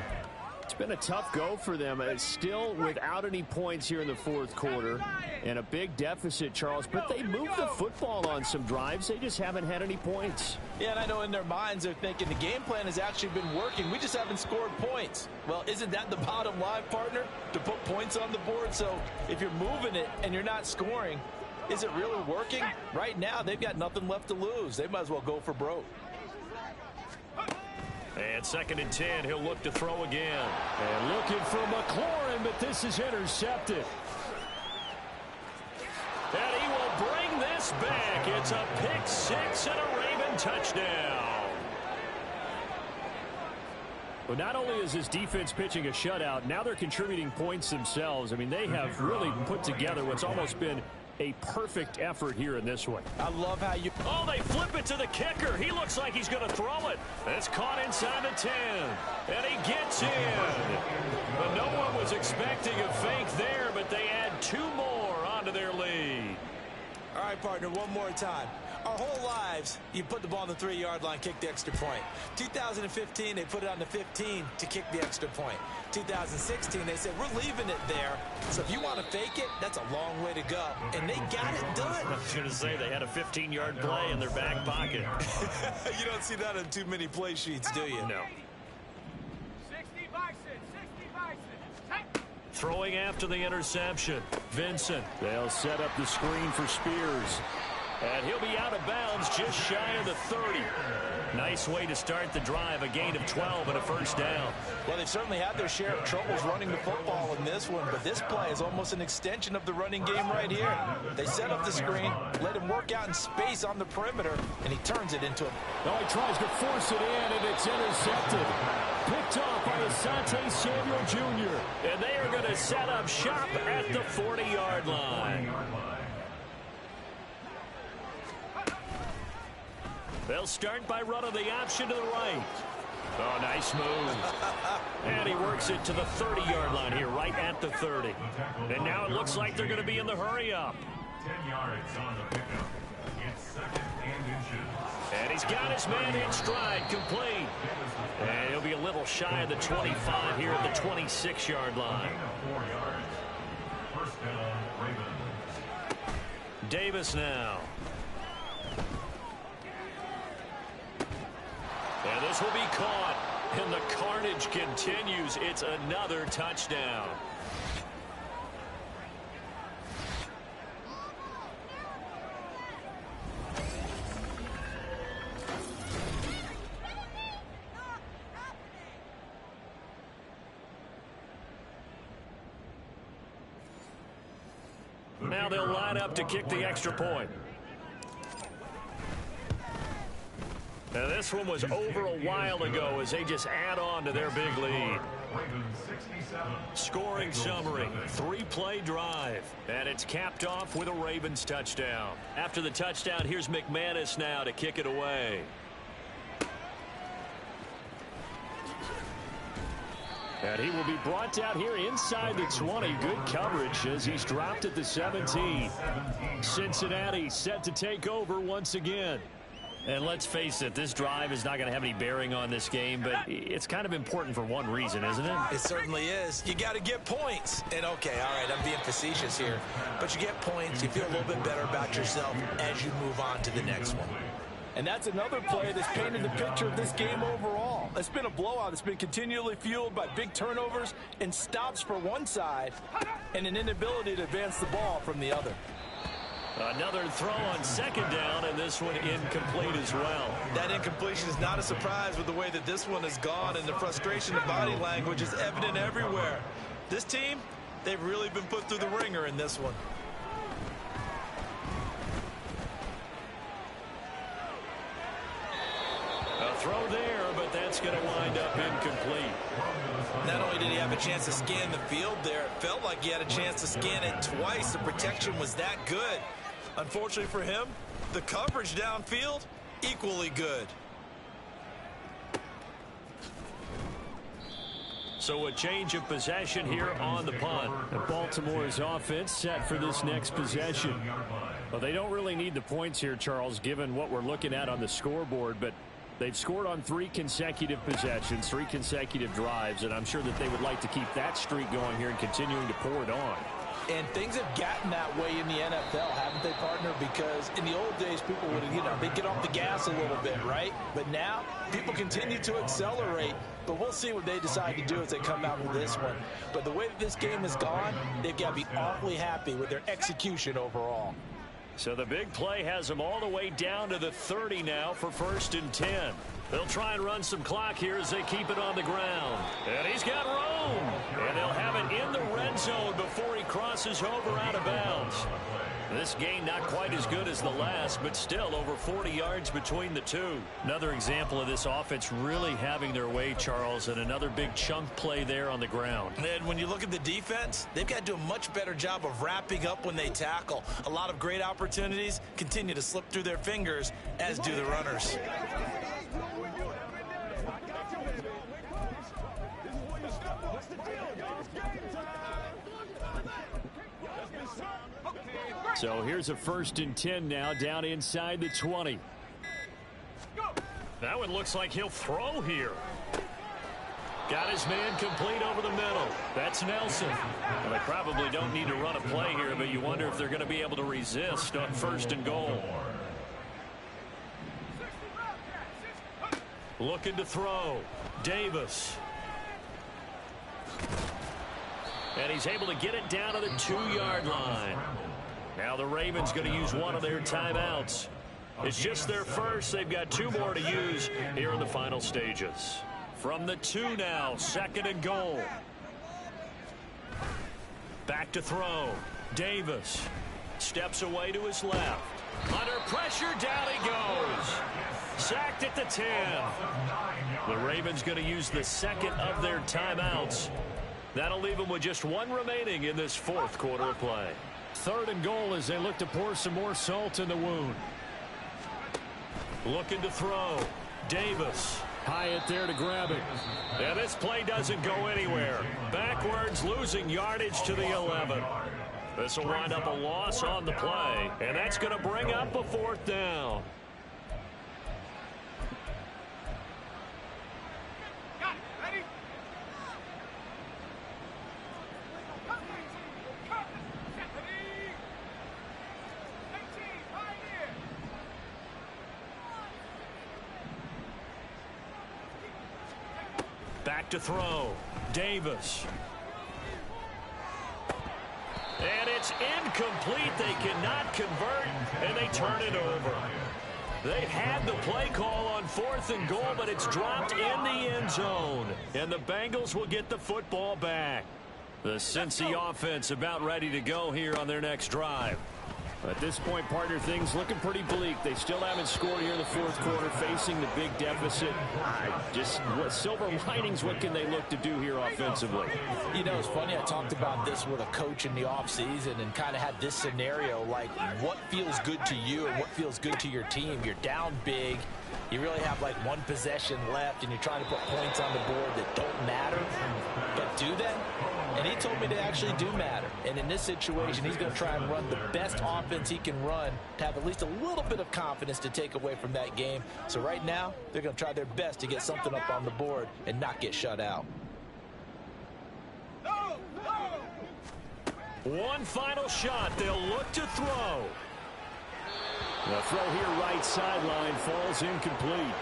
It's been a tough go for them. It's still without any points here in the fourth quarter. And a big deficit, Charles. But they moved the football on some drives. They just haven't had any points. Yeah, and I know in their minds they're thinking the game plan has actually been working. We just haven't scored points. Well, isn't that the bottom line, partner? To put points on the board? So if you're moving it and you're not scoring, is it really working? Right now, they've got nothing left to lose. They might as well go for broke. And 2nd and 10, he'll look to throw again. And looking for McLaurin, but this is intercepted. And he will bring this back. It's a pick six and a Raven touchdown. Well, not only is this defense pitching a shutout, now they're contributing points themselves. I mean, they have really put together what's almost been a perfect effort here in this one. I love how you... Oh, they flip it to the kicker. He looks like he's going to throw it. It's caught inside the 10. And he gets in. But no one was expecting a fake there, but they add 2 more onto their lead. All right, partner, one more time. Our whole lives, you put the ball on the 3-yard line, kick the extra point. 2015, they put it on the 15 to kick the extra point. 2016, they said, we're leaving it there. So if you want to fake it, that's a long way to go. And they got it done. I was going to say, they had a 15-yard play in their back pocket. You don't see that on too many play sheets, do you? No. 60 Bison, 60 Bison. Throwing after the interception, Vincent. They'll set up the screen for Spears. And he'll be out of bounds just shy of the 30. Nice way to start the drive, a gain of 12 and a first down. Well, they've certainly had their share of troubles running the football in this one, but this play is almost an extension of the running game right here. They set up the screen, let him work out in space on the perimeter, and he turns it into a... Oh, he tries to force it in, and it's intercepted. Picked off by Asante Samuel Jr. And they are going to set up shop at the 40-yard line. They'll start by running the option to the right. Oh, nice move. And he works it to the 30-yard line here, right at the 30. And now it looks like they're going to be in the hurry-up. 10 yards on the pickup. It's 2nd and inches. And he's got his man in stride, complete. And he'll be a little shy of the 25 here at the 26-yard line. 4 yards. First down, Ravens. Davis now. And this will be caught. And the carnage continues. It's another touchdown. Now they'll line up to kick the extra point. Now this one was over a while ago as they just add on to their big lead. Scoring summary, 3-play drive. And it's capped off with a Ravens touchdown. After the touchdown, here's McManus now to kick it away. And he will be brought down here inside the 20. Good coverage as he's dropped at the 17. Cincinnati set to take over once again. And let's face it, this drive is not going to have any bearing on this game, but it's kind of important for one reason, isn't it? It certainly is. You got to get points. And, okay, all right, I'm being facetious here. But you get points, you feel a little bit better about yourself as you move on to the next one. And that's another play that's painted the picture of this game overall. It's been a blowout. It's been continually fueled by big turnovers and stops for one side and an inability to advance the ball from the other. Another throw on 2nd down, and this one incomplete as well. That incompletion is not a surprise with the way that this one has gone, and the frustration of body language is evident everywhere. This team, they've really been put through the ringer in this one. A throw there, but that's going to wind up incomplete. Not only did he have a chance to scan the field there, it felt like he had a chance to scan it twice. The protection was that good. Unfortunately for him, the coverage downfield, equally good. So a change of possession here on the punt. And Baltimore's offense set for this next possession. Well, they don't really need the points here, Charles, given what we're looking at on the scoreboard, but they've scored on 3 consecutive possessions, 3 consecutive drives, and I'm sure that they would like to keep that streak going here and continuing to pour it on. And things have gotten that way in the NFL, haven't they, partner? Because in the old days, people would, they'd get off the gas a little bit, right? But now, people continue to accelerate. But we'll see what they decide to do as they come out with this one. But the way that this game has gone, they've got to be awfully happy with their execution overall. So the big play has them all the way down to the 30 now for 1st and 10. They'll try and run some clock here as they keep it on the ground. And he's got room. And they'll have it in the red zone before he crosses over out of bounds. This gain not quite as good as the last, but still over 40 yards between the two. Another example of this offense really having their way, Charles, and another big chunk play there on the ground. And when you look at the defense, they've got to do a much better job of wrapping up when they tackle. A lot of great opportunities continue to slip through their fingers, as do the runners. So here's a 1st and 10 now down inside the 20. That one looks like he'll throw here. Got his man complete over the middle. That's Nelson. Well, they probably don't need to run a play here, but you wonder if they're going to be able to resist on 1st and goal. Looking to throw. Davis. And he's able to get it down to the 2-yard line. Now the Ravens going to use one of their timeouts. It's just their first. They've got 2 more to use here in the final stages. From the 2 now, 2nd and goal. Back to throw. Davis steps away to his left. Under pressure, down he goes. Sacked at the 10. The Ravens going to use the 2nd of their timeouts. That'll leave them with just 1 remaining in this 4th quarter of play. 3rd and goal as they look to pour some more salt in the wound. Looking to throw. Davis. Hyatt there to grab it. And this play doesn't go anywhere. Backwards, losing yardage to the 11. This will wind up a loss on the play. And that's going to bring up a 4th down. Back to throw. Davis. And it's incomplete. They cannot convert, and they turn it over. They had the play call on 4th and goal, but it's dropped in the end zone. And the Bengals will get the football back. The Cincy offense about ready to go here on their next drive. At this point, partner, things looking pretty bleak. They still haven't scored here in the 4th quarter, facing the big deficit. Just what silver linings, what can they look to do here offensively? You know, it's funny. I talked about this with a coach in the offseason and kind of had this scenario, like what feels good to you and what feels good to your team. You're down big. You really have like 1 possession left, and you're trying to put points on the board that don't matter. But do they? And he told me they actually do matter. And in this situation, he's going to try and run the best offense he can run to have at least a little bit of confidence to take away from that game. So right now, they're going to try their best to get something up on the board and not get shut out. One final shot. They'll look to throw. The throw here right sideline falls incomplete.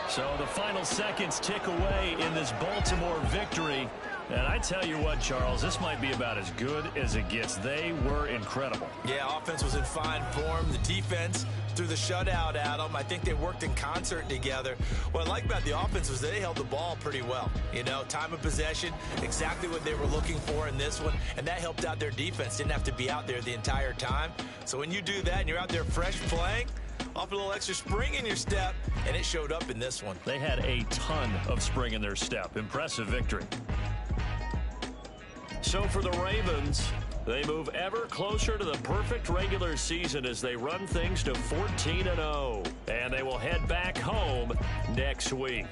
So the final seconds tick away in this Baltimore victory. And I tell you what, Charles, this might be about as good as it gets. They were incredible. Yeah, offense was in fine form. The defense threw the shutout at them. I think they worked in concert together. What I like about the offense was they held the ball pretty well. You know, time of possession, exactly what they were looking for in this one, and that helped out their defense. Didn't have to be out there the entire time. So when you do that and you're out there fresh playing, off a little extra spring in your step, and it showed up in this one. They had a ton of spring in their step. Impressive victory. So for the Ravens, They move ever closer to the perfect regular season as they run things to 14-0. And they will head back home next week.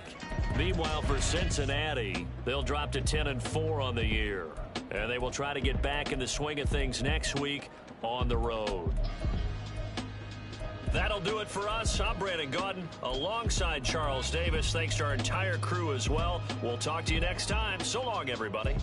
Meanwhile, for Cincinnati, they'll drop to 10-4 on the year. And they will try to get back in the swing of things next week on the road. That'll do it for us. I'm Brandon Gaudin alongside Charles Davis. Thanks to our entire crew as well. We'll talk to you next time. So long, everybody.